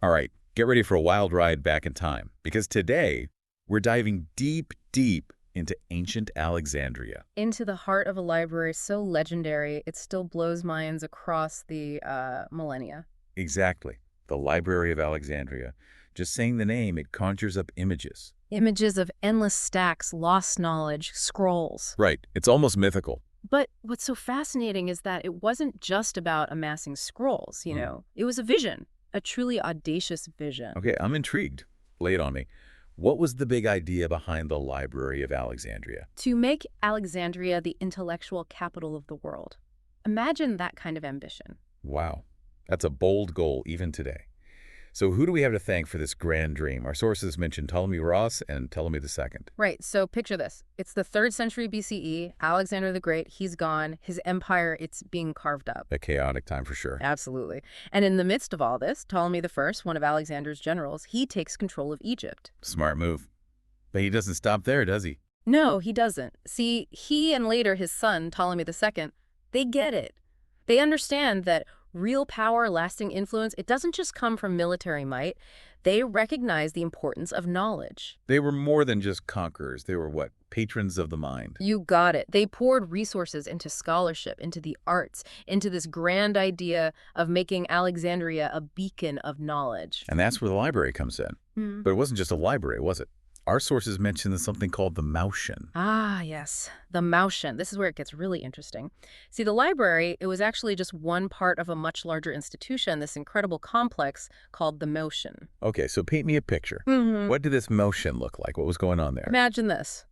All right, get ready for a wild ride back in time, because today we're diving deep, deep into ancient Alexandria. Into the heart of a library so legendary it still blows minds across the millennia. Exactly. The Library of Alexandria. Just saying the name, it conjures up images. Images of endless stacks, lost knowledge, scrolls. Right. It's almost mythical. But what's so fascinating is that it wasn't just about amassing scrolls, Hmm. It was a vision, a truly audacious vision. Okay, I'm intrigued. Lay it on me. What was the big idea behind the Library of Alexandria? To make Alexandria the intellectual capital of the world. Imagine that kind of ambition. Wow. That's a bold goal even today. So who do we have to thank for this grand dream? Our sources mention Ptolemy Ross and Ptolemy II. Right, so picture this. It's the 3rd century BCE, Alexander the Great, he's gone, his empire, it's being carved up. A chaotic time for sure. Absolutely. And in the midst of all this, Ptolemy I, one of Alexander's generals, he takes control of Egypt. Smart move. But he doesn't stop there, does he? No, he doesn't. See, he and later his son, Ptolemy II, they get it. They understand that real power, lasting influence, it doesn't just come from military might. They recognize the importance of knowledge. They were more than just conquerors. They were what? Patrons of the mind. You got it. They poured resources into scholarship, into the arts, into this grand idea of making Alexandria a beacon of knowledge. And that's where the library comes in. Hmm. But it wasn't just a library, was it? Our sources mention something called the Mauschen. Ah, yes, the Mauschen. This is where it gets really interesting. See, the library, it was actually just one part of a much larger institution, this incredible complex called the Mauschen. Okay, so paint me a picture. Mm-hmm. What did this Mauschen look like? What was going on there? Imagine this.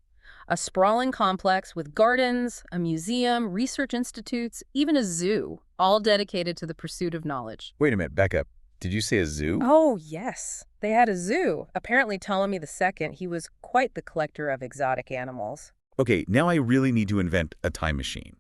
A sprawling complex with gardens, a museum, research institutes, even a zoo, all dedicated to the pursuit of knowledge. Wait a minute, back up. Did you say a zoo? Oh, yes. They had a zoo. Apparently, Ptolemy II, he was quite the collector of exotic animals. Okay, now I really need to invent a time machine.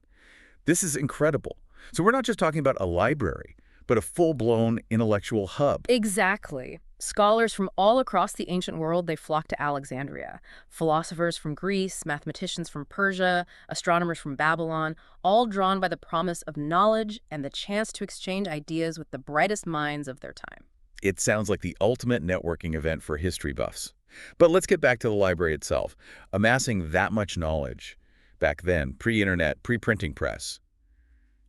This is incredible. So we're not just talking about a library, but a full-blown intellectual hub. Exactly. Scholars from all across the ancient world, they flocked to Alexandria. Philosophers from Greece, mathematicians from Persia, astronomers from Babylon, all drawn by the promise of knowledge and the chance to exchange ideas with the brightest minds of their time. It sounds like the ultimate networking event for history buffs. But let's get back to the library itself. Amassing that much knowledge back then, pre-internet, pre-printing press,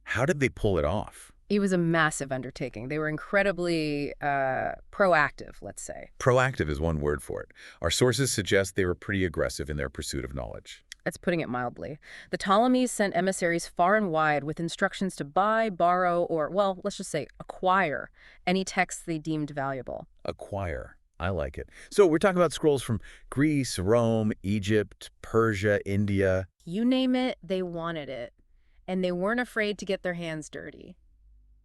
how did they pull it off? It was a massive undertaking. They were incredibly proactive, let's say. Proactive is one word for it. Our sources suggest they were pretty aggressive in their pursuit of knowledge. That's putting it mildly. The Ptolemies sent emissaries far and wide with instructions to buy, borrow, or, well, let's just say acquire any texts they deemed valuable. Acquire. I like it. So we're talking about scrolls from Greece, Rome, Egypt, Persia, India. You name it, they wanted it. And they weren't afraid to get their hands dirty.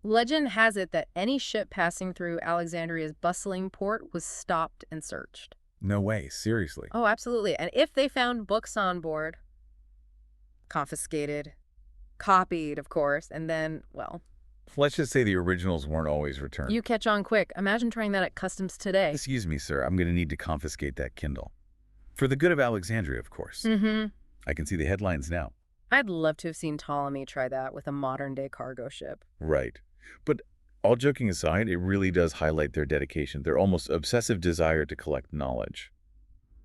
Legend has it that any ship passing through Alexandria's bustling port was stopped and searched. No way, seriously. Oh, absolutely. And if they found books on board, confiscated, copied, of course, and then, well, Let's just say the originals weren't always returned. you catch on quick. Imagine trying that at customs today. Excuse me, sir, I'm going to need to confiscate that Kindle. For the good of Alexandria, of course. Mm-hmm. I can see the headlines now. I'd love to have seen Ptolemy try that with a modern-day cargo ship. Right. But all joking aside, it really does highlight their dedication, their almost obsessive desire to collect knowledge.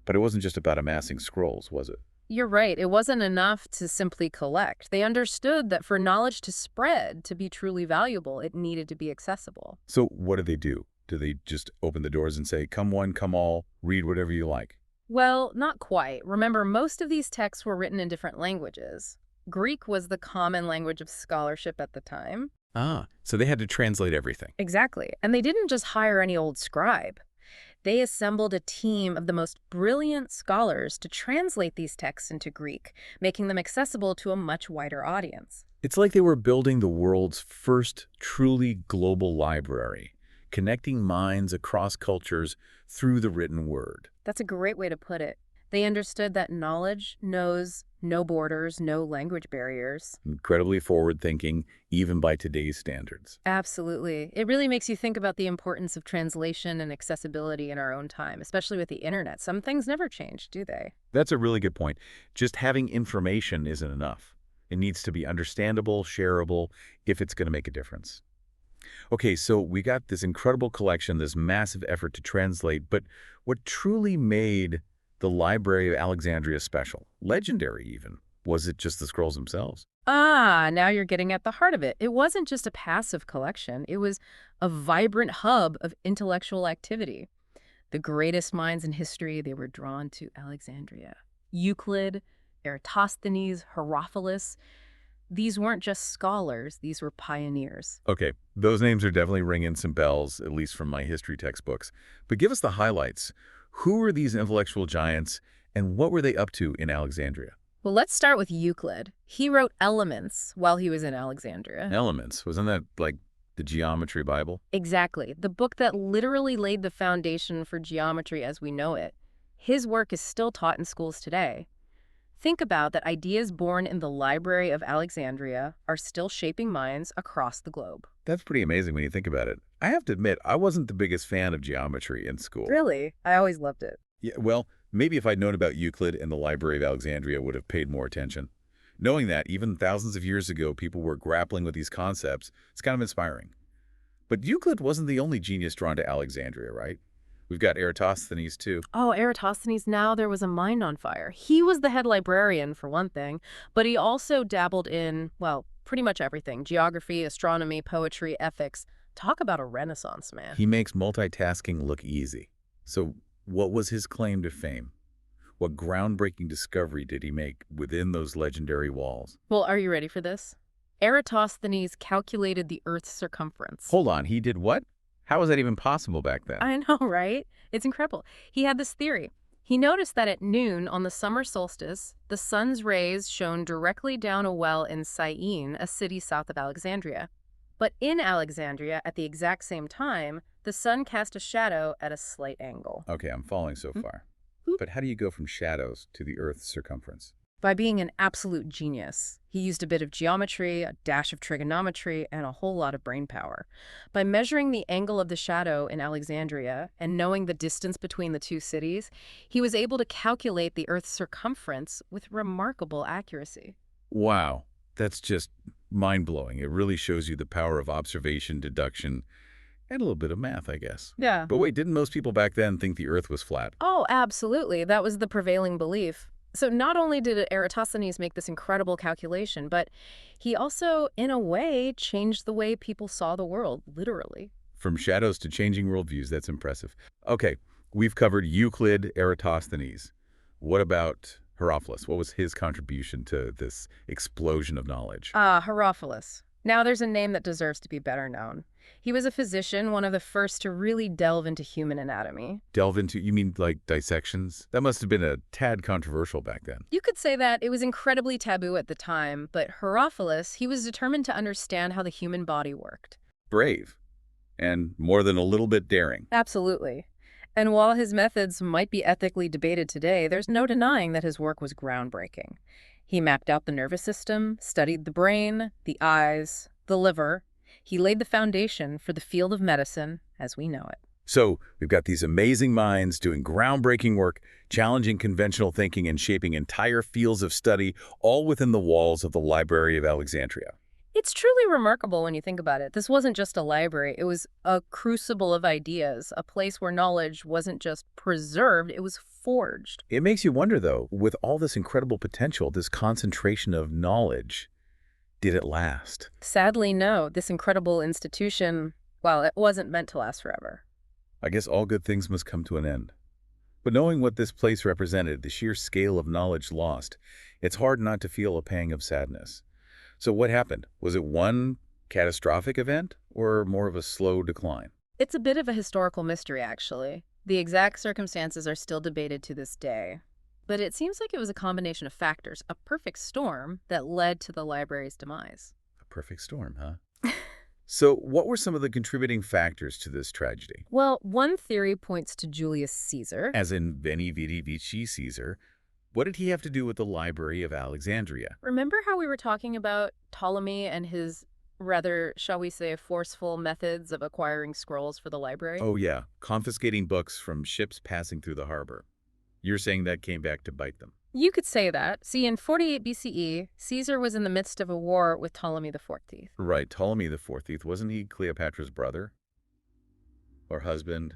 But it wasn't just about amassing scrolls, was it? You're right. It wasn't enough to simply collect. They understood that for knowledge to spread, to be truly valuable, it needed to be accessible. So what do? Do they just open the doors and say, come one, come all, read whatever you like? Well, not quite. Remember, most of these texts were written in different languages. Greek was the common language of scholarship at the time. Ah, so they had to translate everything. Exactly. And they didn't just hire any old scribe. They assembled a team of the most brilliant scholars to translate these texts into Greek, making them accessible to a much wider audience. It's like they were building the world's first truly global library, connecting minds across cultures through the written word. That's a great way to put it. They understood that knowledge knows no borders, no language barriers. Incredibly forward-thinking, even by today's standards. Absolutely. It really makes you think about the importance of translation and accessibility in our own time, especially with the internet. Some things never change, do they? That's a really good point. Just having information isn't enough. It needs to be understandable, shareable, if it's going to make a difference. Okay, so we got this incredible collection, this massive effort to translate, but what truly made the Library of Alexandria special, legendary even, was it just the scrolls themselves? Ah, now you're getting at the heart of it. It wasn't just a passive collection. It was a vibrant hub of intellectual activity. The greatest minds in history, they were drawn to Alexandria. Euclid, Eratosthenes, Herophilus, these weren't just scholars, these were pioneers. Okay, those names are definitely ringing some bells, at least from my history textbooks. But give us the highlights. Who were these intellectual giants, and what were they up to in Alexandria? Well, let's start with Euclid. He wrote Elements while he was in Alexandria. Elements. Wasn't that like the geometry Bible? Exactly, the book that literally laid the foundation for geometry as we know it. His work is still taught in schools today. Think about that ideas born in the Library of Alexandria are still shaping minds across the globe. That's pretty amazing when you think about it. I have to admit, I wasn't the biggest fan of geometry in school. Really? I always loved it. Yeah, well, maybe if I'd known about Euclid and the Library of Alexandria, would have paid more attention. Knowing that, even thousands of years ago, people were grappling with these concepts, it's kind of inspiring. But Euclid wasn't the only genius drawn to Alexandria, right? We've got Eratosthenes, too. Oh, Eratosthenes, now there was a mind on fire. He was the head librarian, for one thing, but he also dabbled in, well, pretty much everything. Geography, astronomy, poetry, ethics. Talk about a renaissance man. He makes multitasking look easy. So what was his claim to fame? What groundbreaking discovery did he make within those legendary walls? Well, are you ready for this? Eratosthenes calculated the Earth's circumference. Hold on, he did what? How was that even possible back then? I know, right? It's incredible. He had this theory. He noticed that at noon on the summer solstice, the sun's rays shone directly down a well in Syene, a city south of Alexandria. But in Alexandria, at the exact same time, the sun cast a shadow at a slight angle. Okay, I'm following so far. But how do you go from shadows to the Earth's circumference? By being an absolute genius. He used a bit of geometry, a dash of trigonometry, and a whole lot of brain power. By measuring the angle of the shadow in Alexandria and knowing the distance between the two cities, he was able to calculate the Earth's circumference with remarkable accuracy. Wow, that's just mind-blowing. It really shows you the power of observation, deduction, and a little bit of math, I guess. Yeah. But wait, didn't most people back then think the Earth was flat? Oh, absolutely. That was the prevailing belief. So not only did Eratosthenes make this incredible calculation, but he also, in a way, changed the way people saw the world, literally. From shadows to changing worldviews, that's impressive. Okay, we've covered Euclid, Eratosthenes. What about Herophilus? What was his contribution to this explosion of knowledge? Herophilus. Now there's a name that deserves to be better known. He was a physician, one of the first to really delve into human anatomy. Delve into, you mean like dissections? That must have been a tad controversial back then. You could say that it was incredibly taboo at the time, but Herophilus, he was determined to understand how the human body worked. Brave. And more than a little bit daring. Absolutely. And while his methods might be ethically debated today, there's no denying that his work was groundbreaking. He mapped out the nervous system, studied the brain, the eyes, the liver. He laid the foundation for the field of medicine as we know it. So we've got these amazing minds doing groundbreaking work, challenging conventional thinking and shaping entire fields of study, all within the walls of the Library of Alexandria. It's truly remarkable when you think about it. This wasn't just a library. It was a crucible of ideas, a place where knowledge wasn't just preserved, it was forged. It makes you wonder, though, with all this incredible potential, this concentration of knowledge, did it last? Sadly, no. This incredible institution, well, it wasn't meant to last forever. I guess all good things must come to an end. But knowing what this place represented, the sheer scale of knowledge lost, it's hard not to feel a pang of sadness. So what happened? Was it one catastrophic event or more of a slow decline? It's a bit of a historical mystery, actually. The exact circumstances are still debated to this day. But it seems like it was a combination of factors, a perfect storm that led to the library's demise. A perfect storm, huh? So what were some of the contributing factors to this tragedy? Well, one theory points to Julius Caesar. As in Veni Vidi Vici Caesar, what did he have to do with the Library of Alexandria? Remember how we were talking about Ptolemy and his rather, shall we say, forceful methods of acquiring scrolls for the library? Oh yeah, confiscating books from ships passing through the harbor. You're saying that came back to bite them. You could say that. See, in 48 BCE, Caesar was in the midst of a war with Ptolemy the 14th. Right, Ptolemy the 14th, wasn't he Cleopatra's brother? Or husband?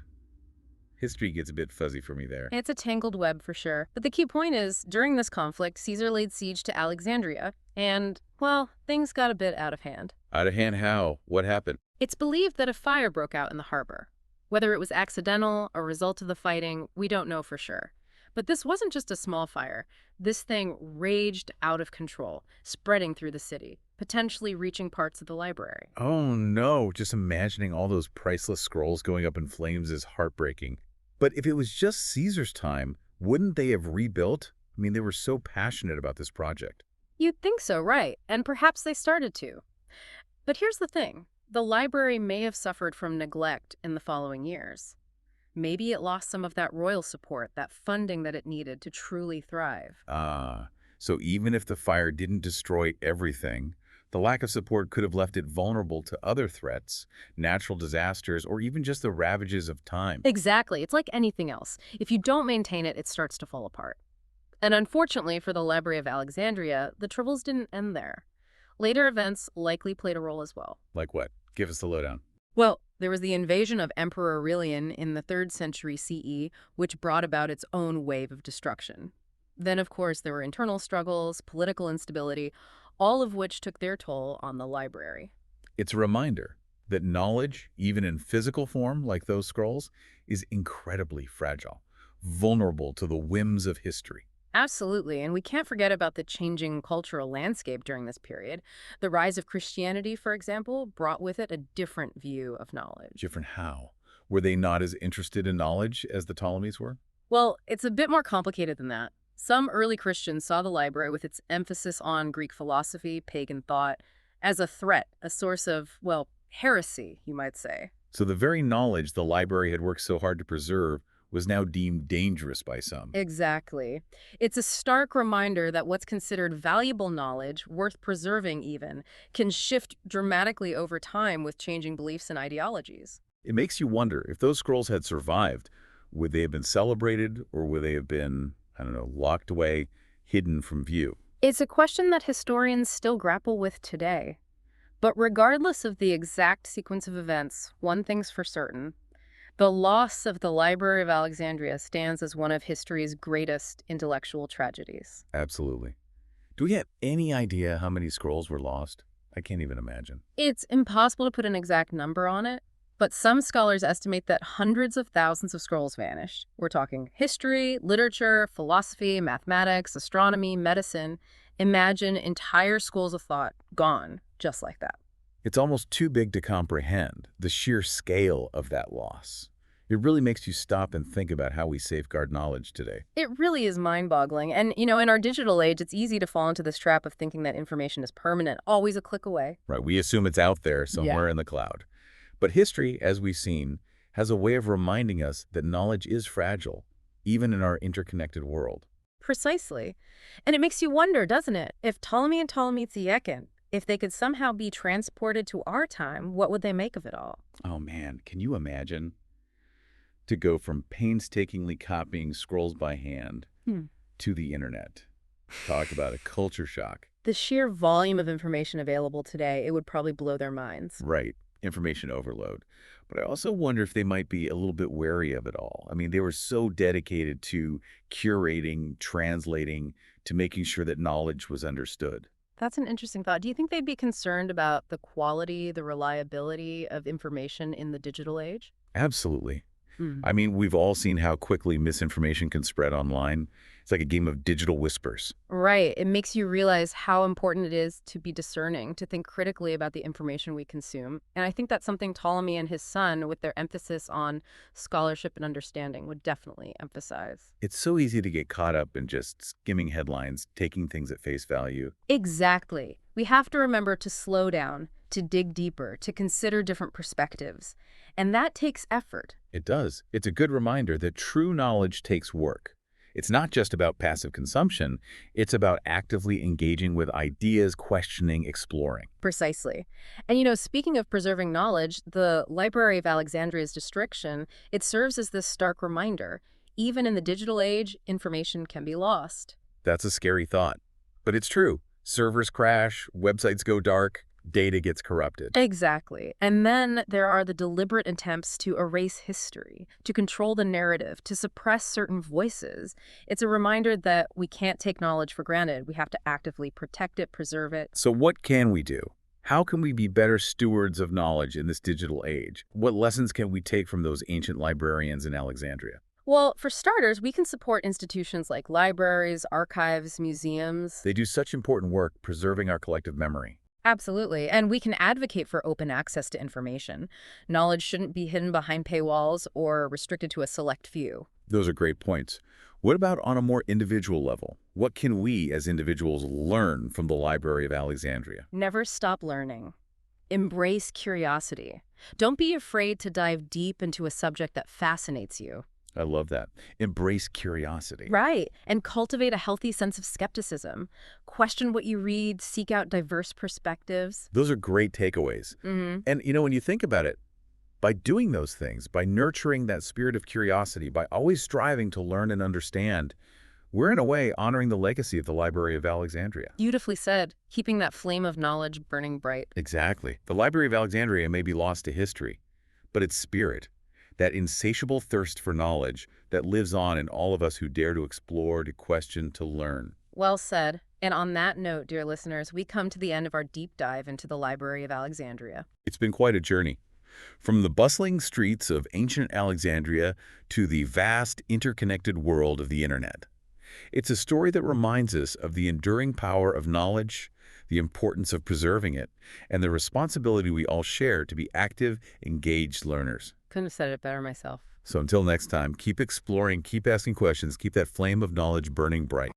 History gets a bit fuzzy for me there. It's a tangled web for sure. But the key point is, during this conflict, Caesar laid siege to Alexandria, and, well, things got a bit out of hand. Out of hand how? What happened? It's believed that a fire broke out in the harbor. Whether it was accidental or a result of the fighting, we don't know for sure. But this wasn't just a small fire. This thing raged out of control, spreading through the city, potentially reaching parts of the library. Oh no, just imagining all those priceless scrolls going up in flames is heartbreaking. But if it was just Caesar's time, wouldn't they have rebuilt? I mean, they were so passionate about this project. You'd think so, right? And perhaps they started to. But here's the thing. The library may have suffered from neglect in the following years. Maybe it lost some of that royal support, that funding that it needed to truly thrive. So even if the fire didn't destroy everything, the lack of support could have left it vulnerable to other threats, natural disasters, or even just the ravages of time. Exactly. It's like anything else. If you don't maintain it, it starts to fall apart. And unfortunately for the Library of Alexandria, the troubles didn't end there. Later events likely played a role as well. Like what? Give us the lowdown. Well, there was the invasion of Emperor Aurelian in the 3rd century CE, which brought about its own wave of destruction. Then, of course, there were internal struggles, political instability, all of which took their toll on the library. It's a reminder that knowledge, even in physical form like those scrolls, is incredibly fragile, vulnerable to the whims of history. Absolutely, and we can't forget about the changing cultural landscape during this period. The rise of Christianity, for example, brought with it a different view of knowledge. Different how? Were they not as interested in knowledge as the Ptolemies were? Well, it's a bit more complicated than that. Some early Christians saw the library with its emphasis on Greek philosophy, pagan thought, as a threat, a source of, well, heresy, you might say. So the very knowledge the library had worked so hard to preserve was now deemed dangerous by some. Exactly. It's a stark reminder that what's considered valuable knowledge, worth preserving even, can shift dramatically over time with changing beliefs and ideologies. It makes you wonder, if those scrolls had survived, would they have been celebrated or would they have been, I don't know, locked away, hidden from view? It's a question that historians still grapple with today. But regardless of the exact sequence of events, one thing's for certain. The loss of the Library of Alexandria stands as one of history's greatest intellectual tragedies. Absolutely. Do we have any idea how many scrolls were lost? I can't even imagine. It's impossible to put an exact number on it, but some scholars estimate that hundreds of thousands of scrolls vanished. We're talking history, literature, philosophy, mathematics, astronomy, medicine. Imagine entire schools of thought gone just like that. It's almost too big to comprehend, the sheer scale of that loss. It really makes you stop and think about how we safeguard knowledge today. It really is mind-boggling. And, in our digital age, it's easy to fall into this trap of thinking that information is permanent, always a click away. Right, we assume it's out there somewhere in the cloud. But history, as we've seen, has a way of reminding us that knowledge is fragile, even in our interconnected world. Precisely. And it makes you wonder, doesn't it? If Ptolemy and Ptolemy, if they could somehow be transported to our time, what would they make of it all? Oh man, can you imagine? To go from painstakingly copying scrolls by hand to the internet. Talk about a culture shock. The sheer volume of information available today, it would probably blow their minds. Right, information overload. But I also wonder if they might be a little bit wary of it all. I mean, they were so dedicated to curating, translating, to making sure that knowledge was understood. That's an interesting thought. Do you think they'd be concerned about the quality, the reliability of information in the digital age? Absolutely. I mean, we've all seen how quickly misinformation can spread online. It's like a game of digital whispers. Right. It makes you realize how important it is to be discerning, to think critically about the information we consume. And I think that's something Ptolemy and his son, with their emphasis on scholarship and understanding, would definitely emphasize. It's so easy to get caught up in just skimming headlines, taking things at face value. Exactly. We have to remember to slow down, to dig deeper, to consider different perspectives. And that takes effort. It does. It's a good reminder that true knowledge takes work. It's not just about passive consumption. It's about actively engaging with ideas, questioning, exploring. Precisely. And speaking of preserving knowledge, the Library of Alexandria's destruction, it serves as this stark reminder. Even in the digital age, information can be lost. That's a scary thought. But it's true. Servers crash, websites go dark, data gets corrupted. Exactly. And then there are the deliberate attempts to erase history, to control the narrative, to suppress certain voices. It's a reminder that we can't take knowledge for granted. We have to actively protect it, preserve it. So what can we do? How can we be better stewards of knowledge in this digital age? What lessons can we take from those ancient librarians in Alexandria? Well, for starters, we can support institutions like libraries, archives, museums. They do such important work preserving our collective memory. Absolutely. And we can advocate for open access to information. Knowledge shouldn't be hidden behind paywalls or restricted to a select few. Those are great points. What about on a more individual level? What can we as individuals learn from the Library of Alexandria? Never stop learning. Embrace curiosity. Don't be afraid to dive deep into a subject that fascinates you. I love that. Embrace curiosity. Right. And cultivate a healthy sense of skepticism. Question what you read, seek out diverse perspectives. Those are great takeaways. And, when you think about it, by doing those things, by nurturing that spirit of curiosity, by always striving to learn and understand, we're in a way honoring the legacy of the Library of Alexandria. Beautifully said. Keeping that flame of knowledge burning bright. Exactly. The Library of Alexandria may be lost to history, but its spirit, that insatiable thirst for knowledge that lives on in all of us who dare to explore, to question, to learn. Well said. And on that note, dear listeners, we come to the end of our deep dive into the Library of Alexandria. It's been quite a journey. From the bustling streets of ancient Alexandria to the vast, interconnected world of the Internet. It's a story that reminds us of the enduring power of knowledge, the importance of preserving it, and the responsibility we all share to be active, engaged learners. Couldn't have said it better myself. So until next time, keep exploring, keep asking questions, keep that flame of knowledge burning bright.